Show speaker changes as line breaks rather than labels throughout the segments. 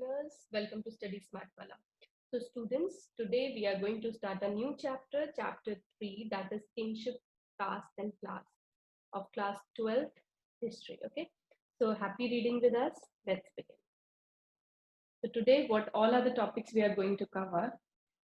learners, welcome to Study Smart Wala. So students, today we are going to start a new chapter, chapter 3, that is kinship, caste and class of class 12th history. Okay, so happy reading with us. Let's begin. So today what all are the topics we are going to cover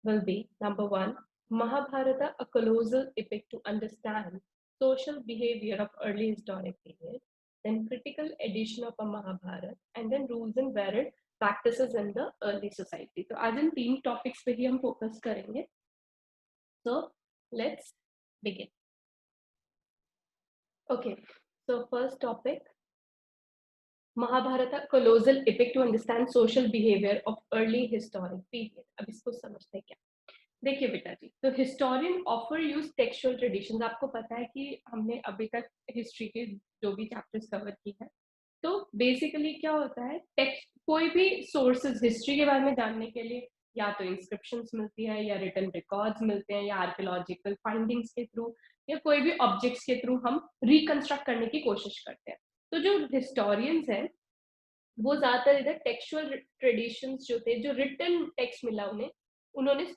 will be number 1, Mahabharata, a colossal epic to understand social behavior of early historic period, then critical edition of a Mahabharata, and then rules and varied practices in the early society. तो आज इन 3 topics पे ही हम focus करेंगे. So let's begin. Okay, so first topic, Mahabharata, colossal epic to understand social behavior of early historic period. अब इसको समझते हैं क्या. देखिए बेटा जी, तो historian offer use textual traditions. आपको पता है कि हमने अभी तक हिस्ट्री के जो भी चैप्टर्स कवर किए हैं, तो बेसिकली क्या होता है, टेक्स्ट कोई भी सोर्सेज हिस्ट्री के बारे में जानने के लिए या तो इंस्क्रिप्शंस मिलती है, या रिटन रिकॉर्ड्स मिलते हैं, या आर्कियोलॉजिकल फाइंडिंग्स के थ्रू, या कोई भी ऑब्जेक्ट्स के थ्रू हम रिकंस्ट्रक्ट करने की कोशिश करते हैं. तो जो हिस्टोरियंस हैं वो ज्यादातर इधर टेक्सचुअल ट्रेडिशंस जो थे, जो रिटन टेक्स्ट मिला उन्होंने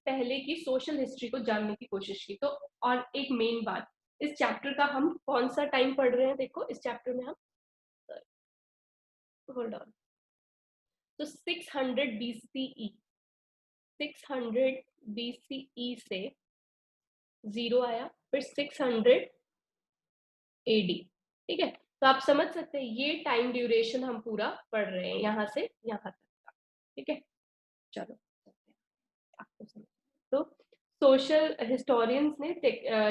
पहले की सोशल हिस्ट्री को जानने की कोशिश की. तो और एक मेन बात, इस चैप्टर का हम कौन सा टाइम पढ़ रहे हैं, देखो इस चैप्टर में हम होल्ड ऑन, तो 600 BCE 600 BCE से 0 आया, फिर 600 AD. ठीक है, तो आप समझ सकते हैं ये टाइम ड्यूरेशन हम पूरा पढ़ रहे हैं यहाँ से यहाँ तक का. ठीक है, चलो आपको समझ. तो सोशल हिस्टोरियंस ने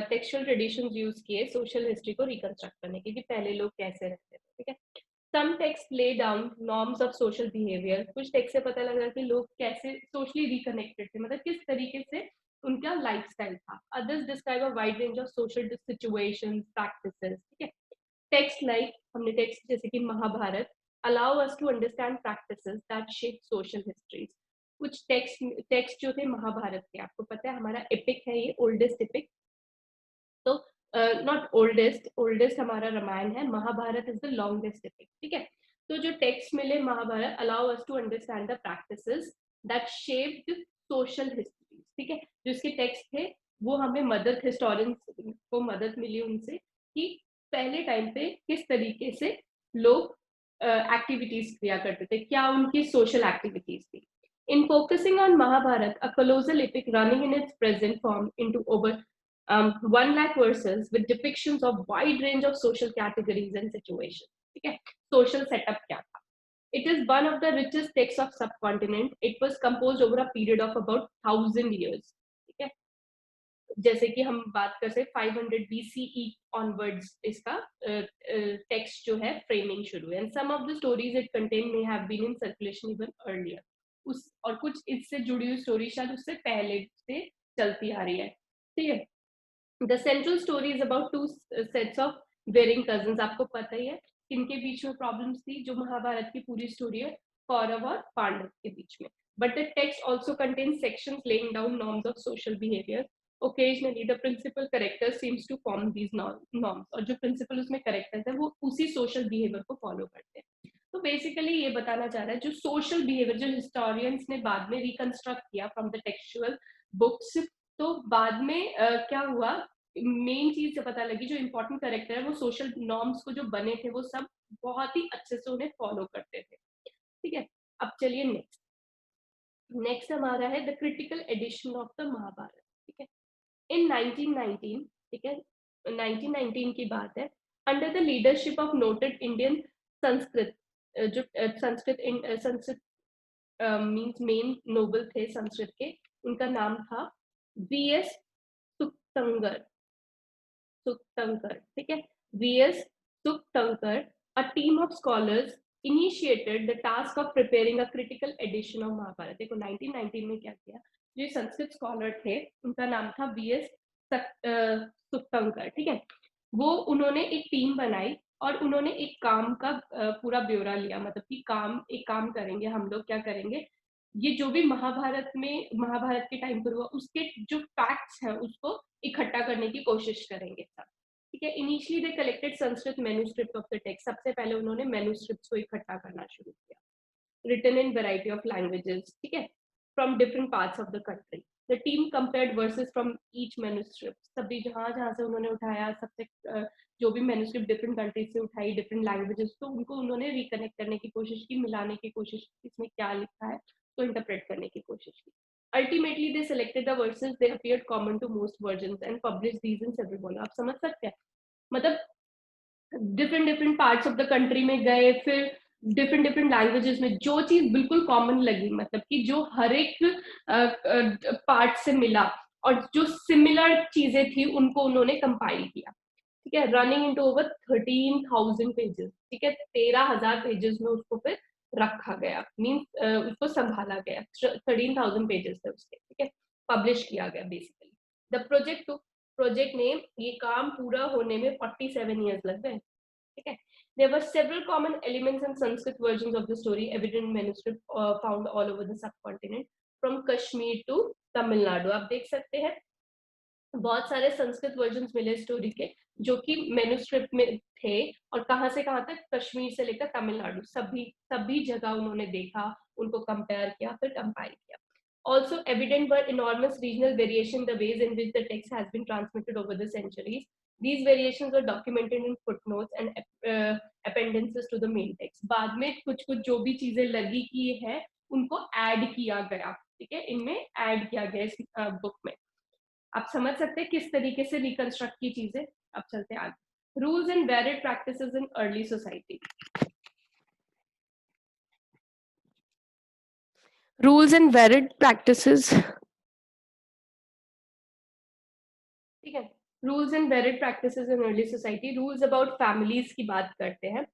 टेक्सचुअल ट्रेडिशंस यूज किए सोशल हिस्ट्री को रिकंस्ट्रक्ट करने के, कि पहले लोग कैसे रहते थे. ठीक है, some text lay down norms of social behaviour. कुछ टेक्स्ट से पता लगा कि लोग कैसे सोशली रिकनेक्टेड थे, मतलब किस तरीके से उनका लाइफस्टाइल था. Others describe a wide range of social situations, practices. ठीक है, टेक्स्ट लाइक हमने टेक्स्ट जैसे कि Mahabharata allow us to understand practices that shape social histories. कुछ टेक्स्ट जो थे महाभारत के, आपको पता है हमारा एपिक है ये, ओल्डेस्ट एपिक. तो नॉट ओल्डेस्ट हमारा रामायण है, Mahabharata is the longest epic. ठीक है, तो जो टेक्स्ट मिले Mahabharata allow us to understand the practices that shaped social histories. ठीक है, जो इसके टेक्स्ट थे वो हमें मदद हिस्टोरियंस को मदद मिली उनसे, कि पहले टाइम पे किस तरीके से लोग एक्टिविटीज किया करते थे, क्या उनकी सोशल एक्टिविटीज थी. In focusing on Mahabharata, a colossal epic running in its present form into over 1 lakh verses with depictions of wide range of social categories and situations. ठीक है, social setup क्या था. It is one of the richest texts of subcontinent. It was composed over a period of about 1000 years. ठीक है, जैसे कि हम बात कर सकते 500 BCE onwards इसका टेक्स्ट जो है फ्रेमिंग शुरू है. And some of the stories it contained may have been in circulation even earlier. उस और कुछ इससे जुड़ी हुई स्टोरी शायद उससे पहले से चलती आ रही है. ठीक है, the central story is about 2 sets of warring cousins. आपको पता ही है किनके बीच में प्रॉब्लम्स थी. जो महाभारत की पूरी स्टोरी है कौरव और पांडव के बीच में. But the text also contain sections laying down norms of social behaviour. Occasionally the principal character seems to form these norms. और जो प्रिंसिपल उसमें करेक्टर्स है वो उसी सोशल बिहेवियर को फॉलो करते हैं. तो बेसिकली ये बताना चाह रहा है जो सोशल बिहेवियर जो हिस्टोरियंस ने बाद में रिकंस्ट्रक्ट किया फ्रॉम द टेक्सचुअल बुक्स, तो बाद में क्या हुआ, मेन चीज से पता लगी जो इंपॉर्टेंट करेक्टर है वो सोशल नॉर्म्स को जो बने थे वो सब बहुत ही अच्छे से उन्हें फॉलो करते थे. ठीक है, अब चलिए नेक्स्ट हमारा है the critical edition of the Mahabharata. ठीक है, इन 1919, ठीक है 1919 की बात है, under the leadership of noted Indian Sanskrit, जो संस्कृत मींस मेन नोबल थे संस्कृत के, उनका नाम था VS सुक्तंकर. ठीक है, VS सुक्तंकर. A team of scholars initiated the task of preparing a critical edition of Mahabharat. देखो 1919 में क्या किया, जो संस्कृत स्कॉलर थे उनका नाम था VS सुक्तंकर. ठीक है, वो उन्होंने एक टीम बनाई और उन्होंने एक काम का पूरा ब्यौरा लिया, मतलब कि एक काम करेंगे हम लोग, क्या करेंगे, ये जो भी महाभारत के टाइम पर हुआ उसके जो फैक्ट्स हैं उसको इकट्ठा करने की कोशिश करेंगे सब. ठीक है, initially they collected Sanskrit manuscript of the text. सबसे पहले उन्होंने मैन्युस्क्रिप्ट्स को इकट्ठा करना शुरू किया. written in variety of languages, ठीक है, from different parts of the country. The team compared verses from each manuscript. सभी जहाँ से उन्होंने उठाया, सबसे जो भी मैन्युस्क्रिप्ट डिफरेंट कंट्रीज से उठाई, डिफरेंट लैंग्वेजेस, तो उनको उन्होंने रिकनेक्ट करने की कोशिश की, मिलाने की कोशिश की, इसमें क्या लिखा है तो इंटरप्रेट करने की कोशिश की. Ultimately, they selected the verses they appeared common to most versions and published these in several volumes. आप समझ सकते हैं, मतलब different parts of the country में गए, फिर डिफरेंट लैंग्वेजेस में जो चीज बिल्कुल कॉमन लगी, मतलब कि जो हर एक पार्ट से मिला और जो सिमिलर चीजें थी उनको उन्होंने कंपाइल किया, ठीक है, रनिंग इनटू ओवर 13,000 पेजेस, ठीक है, 13,000 पेजेस में उसको फिर रखा गया, मीन्स उसको संभाला गया, 13,000 पेजेस थे उसके, ठीक है, पब्लिश किया गया बेसिकली. द प्रोजेक्ट नेम, ये काम पूरा होने में 47 ईयर्स लग गए, ठीक है. There were several common elements in Sanskrit versions of the story evident in manuscript found all over the subcontinent from Kashmir to Tamil Nadu. आप देख सकते हैं बहुत सारे संस्कृत वर्जन्स मिले स्टोरी के जो कि मैन्युस्क्रिप्ट में थे, और कहां से कहां तक, कश्मीर से लेकर तमिलनाडु, सभी जगह उन्होंने देखा, उनको कंपेयर किया, फिर कंपाइल किया. Also evident were enormous regional variation the ways in which the text has been transmitted over the centuries. These variations were documented in footnotes and appendices to the main text. बाद में कुछ जो भी चीजें लगी की है उनको ऐड किया गया, ठीक है, इनमें ऐड किया गया इस बुक में. आप समझ सकते हैं किस तरीके से रिकंस्ट्रक्ट की चीजें. अब चलते हैं आगे. Rules and varied practices in early society. Rules and varied practices, ठीक है, rules and varied practices in early society. Rules about families की बात करते हैं.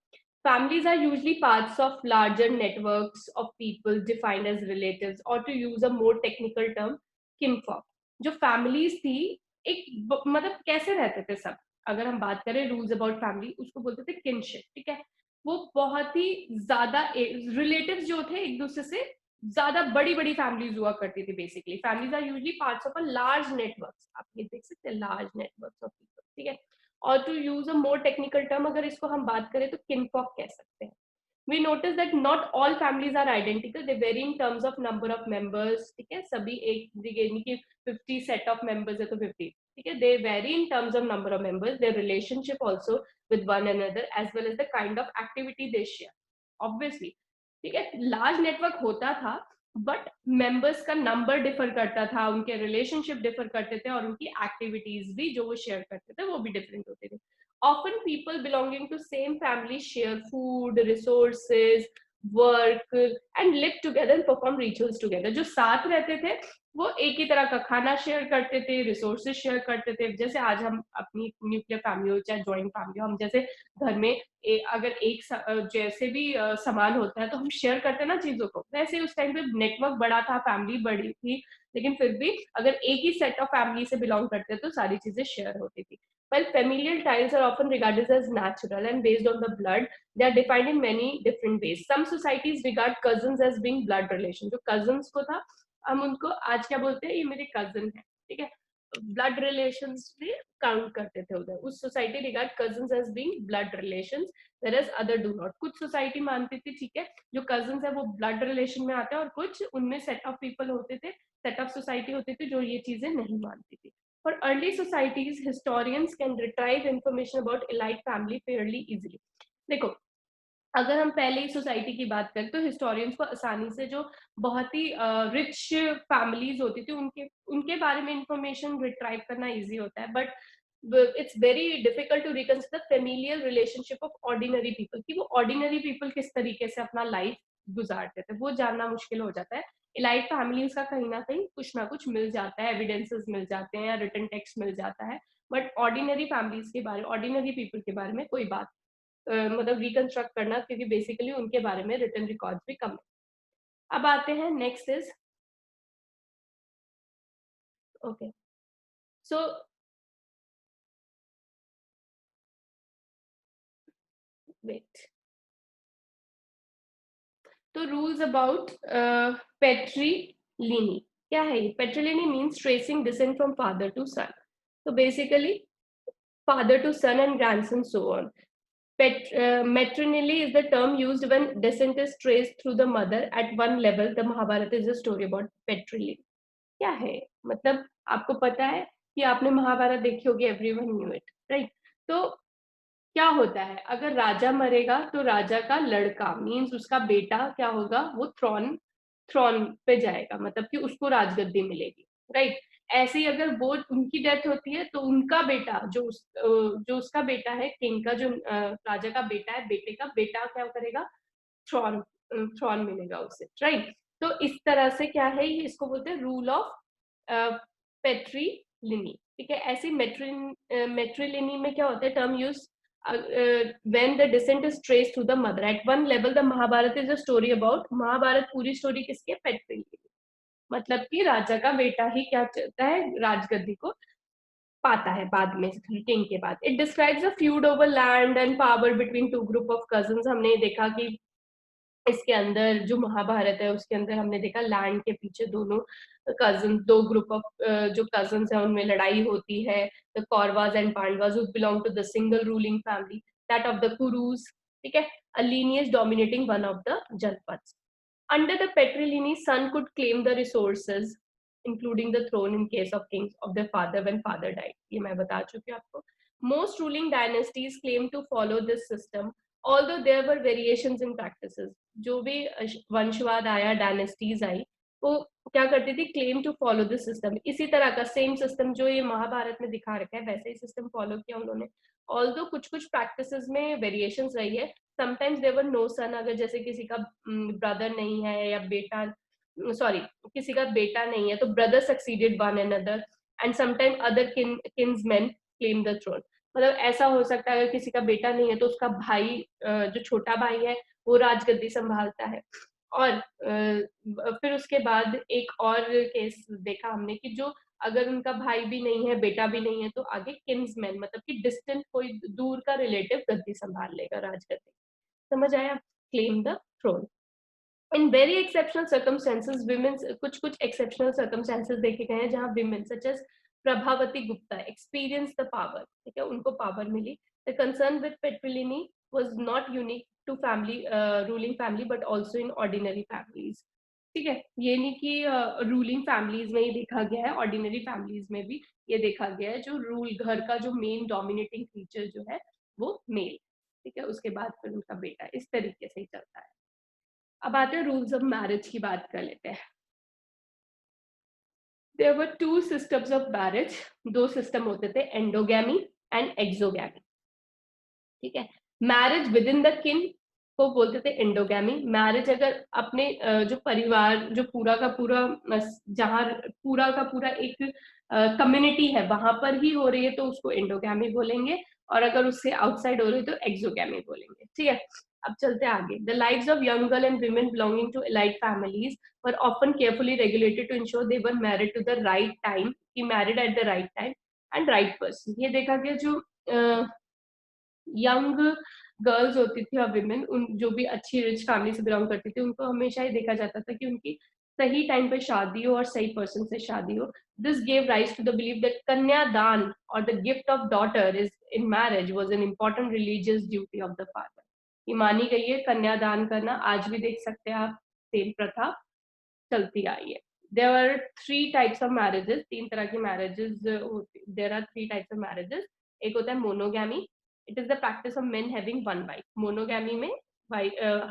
Families are usually parts of larger networks of people defined as relatives, or to use a more technical term, kinfolk. जो families थी, एक मतलब कैसे रहते थे सब, अगर हम बात करें रूल्स अबाउट फैमिली, उसको बोलते थे किनशिप, ठीक है. वो बहुत ही ज्यादा रिलेटिव्स जो थे एक दूसरे से ज्यादा बड़ी फैमिलीज हुआ करती थी. Basically families are usually parts of a large networks, आप ये देख सकते हैं, लार्ज नेटवर्क्स ऑफ पीपल, ठीक है. और to use a more technical term, अगर इसको हम बात करें तो किनफॉक कह सकते हैं. We notice that not all families are identical. They vary in terms of number of members. ठीक है, सभी एक यानी कि 50 set of members है तो 50, ठीक है. They vary in terms of number of members, their relationship also with one another, as well as the kind of activity they share. Obviously, ठीक है, लार्ज नेटवर्क होता था, बट मेंबर्स का number differ करता था, उनके रिलेशनशिप डिफर करते थे, और उनकी एक्टिविटीज भी जो वो शेयर करते थे वो भी डिफरेंट होते थे. Often people belonging to same family share food, resources, work and live together and perform rituals together. जो साथ रहते थे वो एक ही तरह का खाना शेयर करते थे, रिसोर्सेज शेयर करते थे. जैसे आज हम अपनी न्यूक्लियर फैमिली हो चाहे ज्वाइंट फैमिली हो, हम जैसे घर में अगर एक जैसे भी सामान होता है तो हम शेयर करते हैं ना चीजों को, वैसे उस टाइम पे नेटवर्क बड़ा था, फैमिली बड़ी थी, लेकिन फिर भी अगर एक ही सेट ऑफ फैमिली से बिलोंग करते तो सारी चीजें शेयर होती थी. While familial ties are often regarded as natural and based on the blood, they are defined in many different ways. Some societies regard cousins as being blood relation. जो cousins को था, हम उनको आज क्या बोलते हैं, ये मेरे cousin है, ठीक है, ब्लड रिलेशंस में काउंट करते थे उधर. उस society regard cousins as being blood relations, whereas other do not. कुछ सोसाइटी मानती थी, ठीक है, जो कजन्स है वो ब्लड रिलेशन में आते हैं, और कुछ उनमें सेट ऑफ पीपल होते थे, सेट ऑफ सोसाइटी होती थी जो ये चीजें नहीं मानती थी. For early societies, historians can retrieve information about elite family fairly easily. देखो, अगर हम पहले ही सोसाइटी की बात करें तो हिस्टोरियंस को आसानी से जो बहुत ही रिच फैमिलीज होती थी उनके बारे में इंफॉर्मेशन रिट्राइव करना इजी होता है, but it's very difficult to reconsider familial relationship of ordinary people, कि वो ऑर्डिनरी पीपल किस तरीके से अपना लाइफ गुजारते थे, वो जानना मुश्किल हो जाता है. इलाइट फैमिलीज का कहीं ना कुछ मिल जाता है, एविडेंसेस मिल जाते हैं या रिटन टेक्स्ट मिल जाता है, बट ऑर्डिनरी फैमिलीज के बारे, ऑर्डिनरी पीपल के बारे में कोई बात मतलब रिकंस्ट्रक्ट करना, क्योंकि बेसिकली उनके बारे में रिटन रिकॉर्ड्स भी कम है. अब आते हैं next is, okay, so wait, तो रूल्स अबाउट पेट्रीलिनी. क्या है ये? Patriliny means tracing descent from father to son. तो basically father to son and grandson so on. Maternally is the term used when descent is traced through the mother at one level. The Mahabharata is a story about patrilineage. क्या है मतलब, आपको पता है कि आपने महाभारत देखी होगी, एवरीवन न्यू इट, राइट? तो क्या होता है, अगर राजा मरेगा तो राजा का लड़का मींस उसका बेटा क्या होगा, वो थ्रोन थ्रोन पे जाएगा, मतलब कि उसको राजगद्दी मिलेगी, राइट? ऐसे ही अगर वो उनकी डेथ होती है तो उनका बेटा जो उसका बेटा है, किंग का जो राजा का बेटा है, बेटे का बेटा क्या करेगा, थ्रॉन थ्रॉन मिलेगा उसे, राइट? तो इस तरह से क्या है, ये इसको बोलते हैं रूल ऑफ पेट्रीलिनी, ठीक है? ऐसी मेट्रिलिनी में क्या होता है, term use when the descent is traced to the mother at one level. The Mahabharata is a story about, Mahabharata पूरी स्टोरी किसकी है, पेट्रिलिनी, मतलब कि राजा का बेटा ही क्या चाहता है, राजगद्दी को पाता है बाद में, किंग के बाद. It describes a feud over land and power between two group of cousins. हमने देखा कि इसके अंदर जो महाभारत है उसके अंदर हमने देखा लैंड के पीछे दोनों कजन, दो ग्रुप ऑफ जो कजन्स है उनमें लड़ाई होती है. The Kauravas and Pandavas who belong to the single ruling family, that of the Kurus, ठीक है, अ lineage dominating one of the जनपथ्स. Under the Petrilini, son could claim the resources, including the throne in case of kings of their father when father died. ये मैं बता चुकी हूँ आपको. Most ruling dynasties claim to follow this system, although there were variations in practices. जो भी वंशवाद आया, डायनेस्टीज आई, वो क्या करती थी, claim to follow this system. इसी तरह का सेम सिस्टम जो ये महाभारत में दिखा रखा है, वैसे ही सिस्टम फॉलो किया उन्होंने. ऑल्दो कुछ कुछ प्रैक्टिसेस में वेरिएशंस रही है. समटाइम्स देवर नो सन, अगर जैसे किसी का ब्रदर नहीं है या बेटा, सॉरी, किसी का बेटा नहीं है तो brother succeeded one another, and sometime other kinsman claim the throne. मतलब ऐसा हो सकता है अगर किसी का बेटा नहीं है तो उसका भाई, जो छोटा भाई है, वो राजगद्दी संभालता है. और फिर उसके बाद एक और केस देखा हमने कि जो अगर उनका भाई भी नहीं है, बेटा भी नहीं है, तो आगे किन्समैन मतलब कि डिस्टेंट कोई दूर का रिलेटिव गद्दी संभाल लेगा, राजगद्दी. समझ आया? Claim the throne. In very exceptional circumstances women, कुछ कुछ एक्सेप्शनल सर्कमस्टेंसेस देखे गए हैं जहां women such as Prabhavati Gupta experience the power, ठीक है, उनको पावर मिली. The concern with patriliny was not unique to family, ruling family, but also in ordinary families. ठीक है, ये नहीं कि रूलिंग फैमिलीज में ही देखा गया है, ऑर्डिनरी फैमिलीज में भी ये देखा गया है. जो रूल, घर का जो मेन डोमिनेटिंग फीचर जो है वो मेल, ठीक है, उसके बाद फिर उनका बेटा, इस तरीके से ही चलता है. अब आते हैं रूल्स ऑफ मैरिज की बात कर लेते हैं. There were two systems of marriage. दो सिस्टम होते थे, एंडोगैमी एंड एक्सोगैमी, ठीक है. मैरिज विद इन द किन को बोलते थे एंडोगैमी. मैरिज अगर अपने जो परिवार, जो पूरा का पूरा, जहाँ पूरा का पूरा एक कम्युनिटी है वहां पर ही हो रही है तो उसको एंडोगैमी बोलेंगे, और अगर उससे आउटसाइड हो रही है तो एक्सोगैमी बोलेंगे, ठीक है. अब चलते हैं आगे. The lives of young girl and women belonging to elite families were often carefully regulated to ensure they were married to the right time, कि married at the right time and right person. ये देखा गया जो young girls होती थी और women, उन जो भी अच्छी रिच फैमिली से बिलोंग करती थी, उनको हमेशा ही देखा जाता था कि उनकी सही टाइम पे शादी हो और सही पर्सन से शादी हो. This gave rise to the believe that kanyadan और the gift of daughter is in marriage was an important religious duty of the father. ये मानी गई है कन्यादान करना, आज भी देख सकते हैं आप, सेम प्रथा चलती आई है. There are three types of marriages, तीन तरह की मैरिजेस होती. There are three types of marriages. एक होता है monogamy. It is the practice of men having one wife. Monogamy में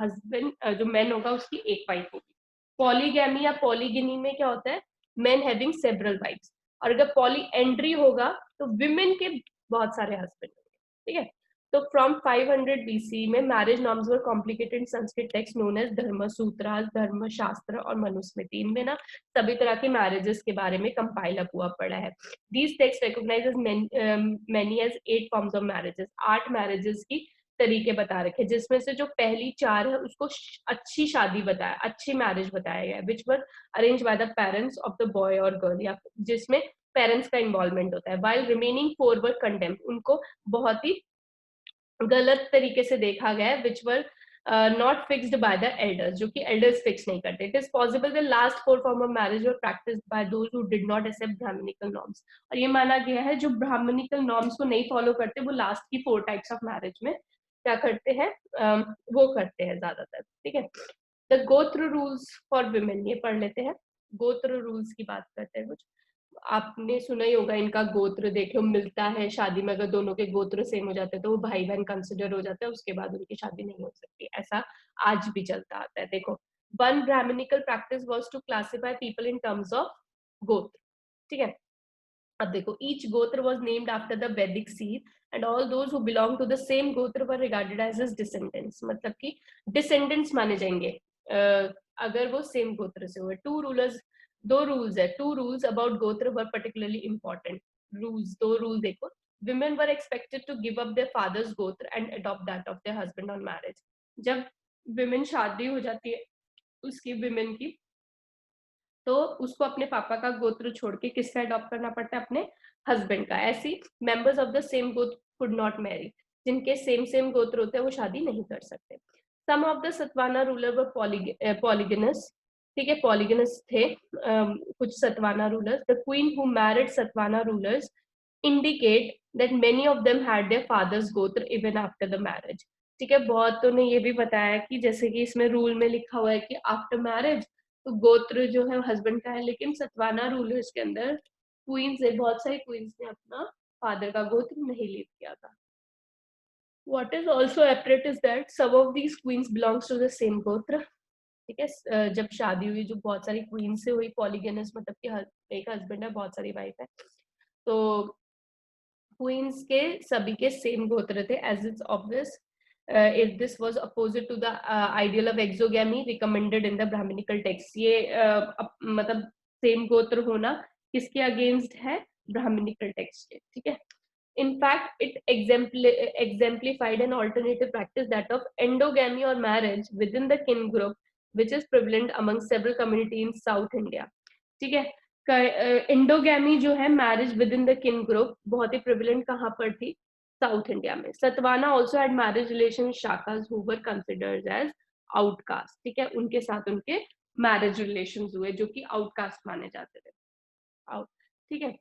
हस्बैंड जो मैन होगा उसकी एक वाइफ होगी. पॉलीगैमी या पॉलीगिनी में क्या होता है, मेन हैविंग सेवरल वाइफ्स. और अगर पॉलीएंड्री होगा तो विमेन के बहुत सारे हस्बैंड होंगे, ठीक है. तो फ्रॉम 500 BC में marriage norms were complicated Sanskrit text known as Dharmasutra, Dharmashastra और मनुस्मृति. इनमें ना सभी तरह के मैरिजेस के बारे में कंपाइल अप हुआ पड़ा है. These text recognises many as 8 forms of marriages. 8 marriages की तरीके बता रखे, जिसमें से जो पहली 4 है उसको अच्छी शादी बताया, अच्छी मैरिज बताया गया, which were arranged by the parents of the boy और गर्ल, या जिसमें पेरेंट्स का इन्वॉल्वमेंट होता है. वाइल रिमेनिंग 4 वर कंडेम्ड, उनको बहुत ही गलत तरीके से देखा गया है, which were not fixed by the elders, जो कि एल्डर्स फिक्स नहीं करते. It is possible the last 4 form of marriage were practised by those who did not accept brahmanical norms. और ये माना गया है जो ब्राह्मणिकल नॉर्म्स को नहीं फॉलो करते वो लास्ट की 4 टाइप्स ऑफ मैरिज में क्या करते हैं, वो करते हैं ज्यादातर, ठीक है। द गोत्र रूल्स फॉर विमेन, ये पढ़ लेते हैं। गोत्र रूल्स की बात करते हैं कुछ। आपने सुना ही होगा, इनका गोत्र देखो मिलता है शादी में, अगर दोनों के गोत्र सेम हो जाते हैं तो वो भाई बहन कंसिडर हो जाता है, उसके बाद उनकी शादी नहीं हो सकती, ऐसा आज भी चलता आता है। देखो, one Brahmanical practice was to classify people in terms of gotra, ठीक है। अब देखो, each gotra was named after the Vedic seer and all those who belong to the same gotra were regarded as his descendants, मतलब कि डिसेंडेंट्स माने जाएंगे अगर वो सेम गोत्र से हुए। टू रूलर्स, दो रूल्स है, टू रूल्स अबाउट गोत्र वर पर्टिकुलरली इंपॉर्टेंट रूल्स, दो रूल देखो। women were expected to give up their father's गोत्र and adopt that of their husband on marriage। जब women शादी हो जाती है उसकी women की, तो उसको अपने पापा का गोत्र छोड़ के किसका अडॉप्ट करना पड़ता है, अपने हस्बैंड का। ऐसी मेंबर्स ऑफ द सेम गोत्र कुड नॉट मैरी, जिनके सेम सेम गोत्र होते हैं वो शादी नहीं कर सकते। सम ऑफ द सतवाना रूलर वर पॉलीगनस, ठीक है, पॉलीगनस थे कुछ Satavahana rulers. The queen who married Satavahana rulers indicate that many of them had their father's गोत्र even after the marriage, ठीक है। बहुतों ने ये भी बताया कि जैसे कि इसमें रूल में लिखा हुआ है कि आफ्टर मैरिज तो गोत्र जो है हस्बैंड का है, लेकिन सतवाना रूलर्स के अंदर क्वींस है, बहुत सारी क्वींस ने अपना फादर का गोत्र नहीं लीव किया था। What is also apparent is that some of these queens belongs to the same गोत्र, ठीक है। जब शादी हुई जो बहुत सारी क्वीन से हुई, पॉलीगेनस मतलब कि एक हस्बैंड है बहुत सारी वाइफ है, तो क्वींस के सभी के सेम गोत्र थे। As it's obvious if this was opposite to the ideal of exogamy recommended in the brahminical text, ये मतलब सेम गोत्र होना किसके अगेंस्ट है, ब्राह्मणिकल टेक्स्ट के, ठीक है। In fact, it exemplified an alternative practice, that of endogamy or marriage within the kin group, which is prevalent among several communities in South India, ठीक है। इंडोगैमी जो है, marriage within the kin group, बहुत ही prevalent कहाँ पर थी, South India में। Satavahanas also had marriage relation Shakas who were considered as outcast, ठीक है, उनके साथ उनके मैरिज रिलेशन हुए जो कि आउटकास्ट माने जाते थे, आउट, ठीक है।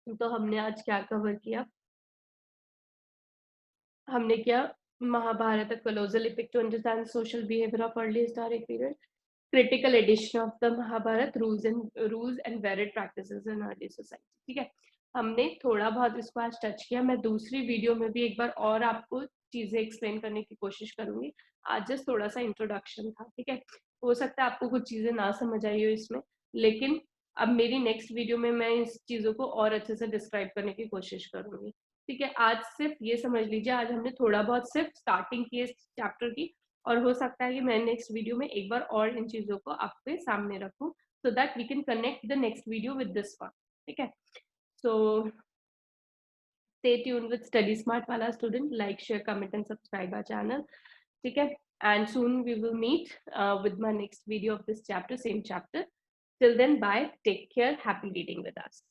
तो हमने आज क्या कवर किया, हमने क्या, Mahabharata, colossal epic to understand social behaviour of early historic period, critical edition of the Mahabharat, rules and varied practices in early society, ठीक है। हमने थोड़ा बहुत इसको आज टच किया, मैं दूसरी वीडियो में भी एक बार और आपको चीजें एक्सप्लेन करने की कोशिश करूंगी। आज जस्ट थोड़ा सा इंट्रोडक्शन था, ठीक है। हो सकता है आपको कुछ चीजें ना समझ आई हो इसमें, लेकिन अब मेरी नेक्स्ट वीडियो में मैं इस चीजों को और अच्छे से डिस्क्राइब करने की कोशिश करूंगी, ठीक है। आज सिर्फ ये समझ लीजिए, आज हमने थोड़ा बहुत सिर्फ स्टार्टिंग की इस चैप्टर की, और हो सकता है कि मैं नेक्स्ट वीडियो में एक बार और इन चीजों को आपके सामने रखूं, so that we can connect the next video with this one, ठीक है। सो stay tuned with Study Smart Wala student, like, share, comment and subscribe our channel, ठीक है। And soon we will meet with my next video of this chapter, same chapter. Till then, bye, take care, happy reading with us.